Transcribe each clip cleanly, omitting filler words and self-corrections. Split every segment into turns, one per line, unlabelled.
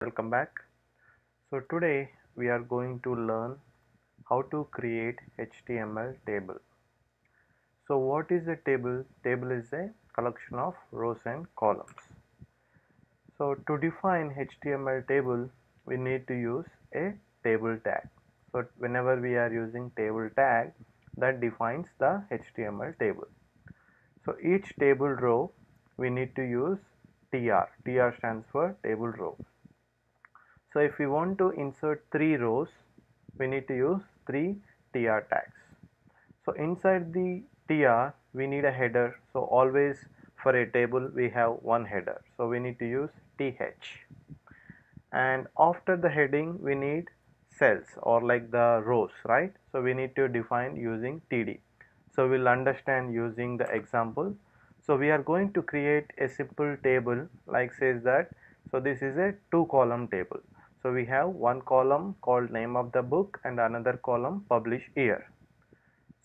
Welcome back. So today we are going to learn how to create HTML table. So what is a table? Table is a collection of rows and columns. So to define HTML table, we need to use a table tag. So whenever we are using table tag, that defines the HTML table. So each table row we need to use TR. TR stands for table row. So if we want to insert 3 rows, we need to use 3 tr tags. So inside the tr, we need a header. So always for a table, we have one header. So we need to use th. And after the heading, we need cells or like the rows, right? So we need to define using td. So we'll understand using the example. So we are going to create a simple table like says that. So this is a 2 column table. So we have one column called name of the book and another column publish year.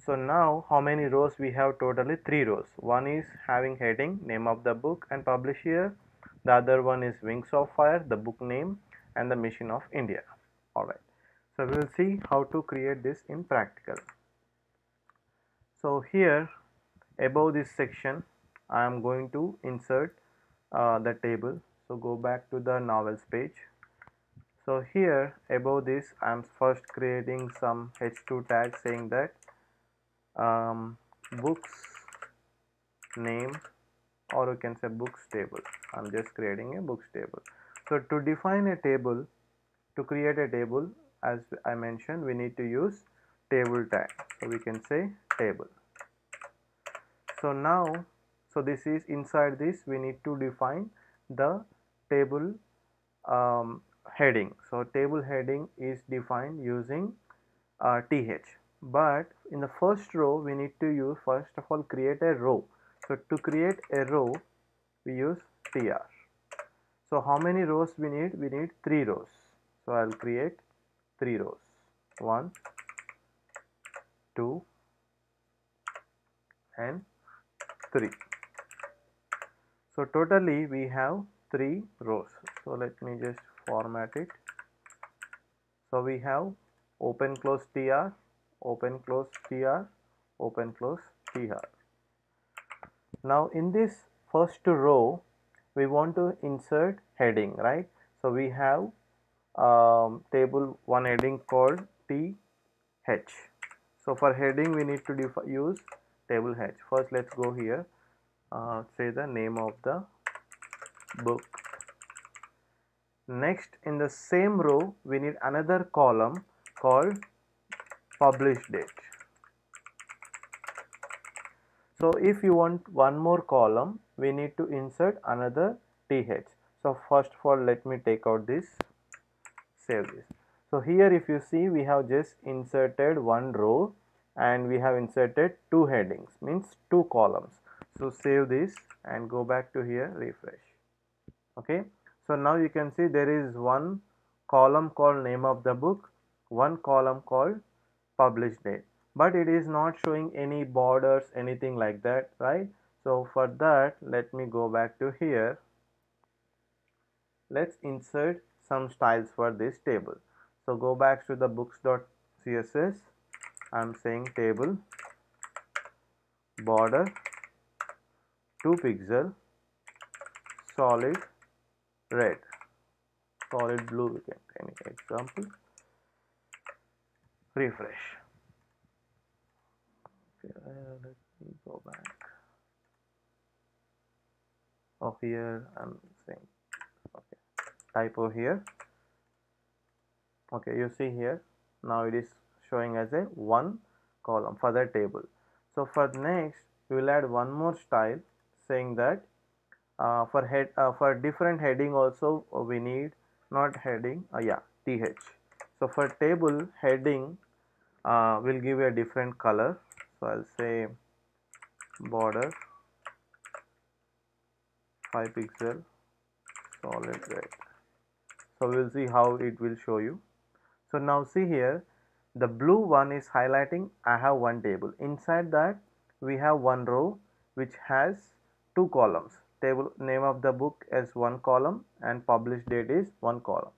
So now how many rows we have? Totally 3 rows. One is having heading, name of the book and publish year. The other one is Wings of Fire, the book name and the Mission of India. Alright. So we will see how to create this in practical. So here above this section I am going to insert the table. So go back to the novels page. So here above this I am first creating some h2 tag saying that books name, or you can say books table. I'm just creating a books table. So to define a table, to create a table, as I mentioned, we need to use table tag. So we can say table. So now, so this is inside this we need to define the table heading. So table heading is defined using th, but in the first row we need to use, first of all, create a row. So to create a row we use tr. So how many rows we need? We need 3 rows. So I'll create 3 rows. 1, 2 and 3. So totally we have 3 rows. So let me just format it. So we have open close tr, open close tr, open close tr. Now in this first row we want to insert heading, right? So we have table one heading called th. So for heading we need to use table h. First let's go here, say the name of the book. Next in the same row we need another column called publish date. So if you want one more column, we need to insert another th. So first of all, let me take out this, save this. So here if you see, we have just inserted one row and we have inserted 2 headings, means 2 columns. So save this and go back to here, refresh. Okay. So now you can see there is one column called name of the book, one column called publish date, but it is not showing any borders, anything like that, right? So for that, let me go back to here. Let's insert some styles for this table. So go back to the books.css. I'm saying table border 2 pixel solid red, solid blue, we can any example, refresh. Okay, let me go back. Oh, here I'm saying, okay, typo here. Okay, you see here, now it is showing as a one column for the table. So for next we will add one more style saying that for different heading also we need, not heading, th. So for table heading we'll give a different color. So I'll say border 5 pixel solid red. So we'll see how it will show you. So now see here, the blue one is highlighting I have one table. Inside that we have one row which has 2 columns. table name of the book as one column and published date is one column.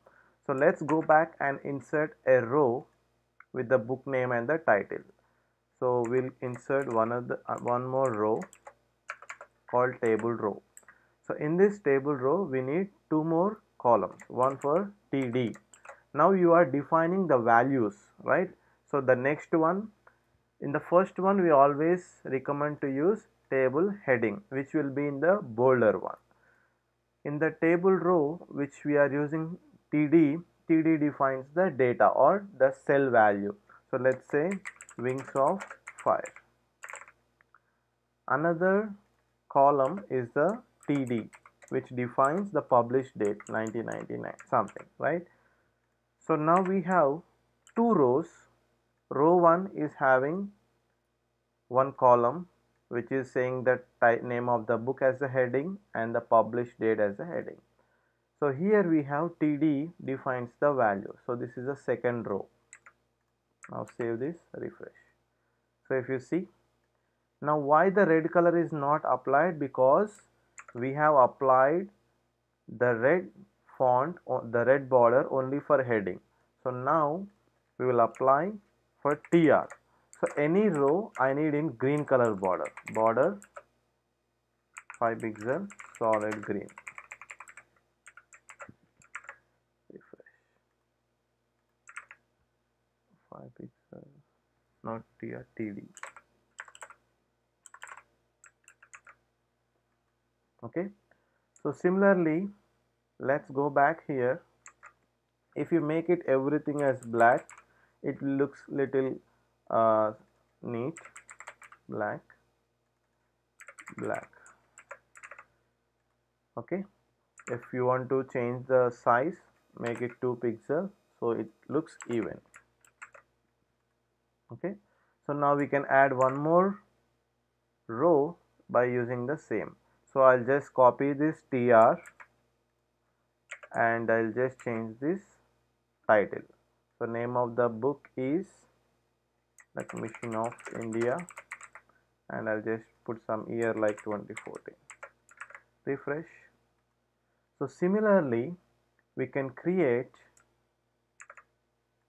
So let's go back and insert a row with the book name and the title. So we'll insert one more row called table row. So in this table row we need two more columns, one for TD. Now you are defining the values, right? So the next one, in the first one we always recommend to use table heading, which will be in the bolder one. In the table row which we are using TD, TD defines the data or the cell value. So let's say wings of fire. Another column is the TD, which defines the published date 1999 something, right? So now we have two rows. Row 1 is having one column which is saying the name of the book as a heading and the published date as a heading. So here we have TD defines the value. So this is the second row. Now save this, refresh. So if you see, now why the red color is not applied? Because we have applied the red font or the red border only for heading. So now we will apply for TR. So any row I need in green color border. Border 5 pixel solid green. Refresh. 5 pixel, not TR, TD. Okay. So similarly, let's go back here. If you make it everything as black, it looks little neat. Black, black. Okay. If you want to change the size, make it 2 pixel so it looks even. Okay. So now we can add one more row by using the same. So I'll just copy this TR and I'll just change this title. So name of the book is like Mission of India and I'll just put some year like 2014. Refresh. So similarly, we can create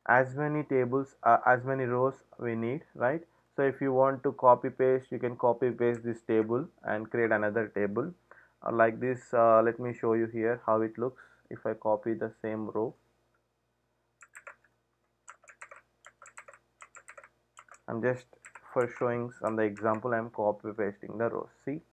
as many tables, as many rows we need, right? So if you want to copy paste, you can copy paste this table and create another table like this. Let me show you here how it looks if I copy the same row. I'm just for showing some the example, I'm copy pasting the rows. See,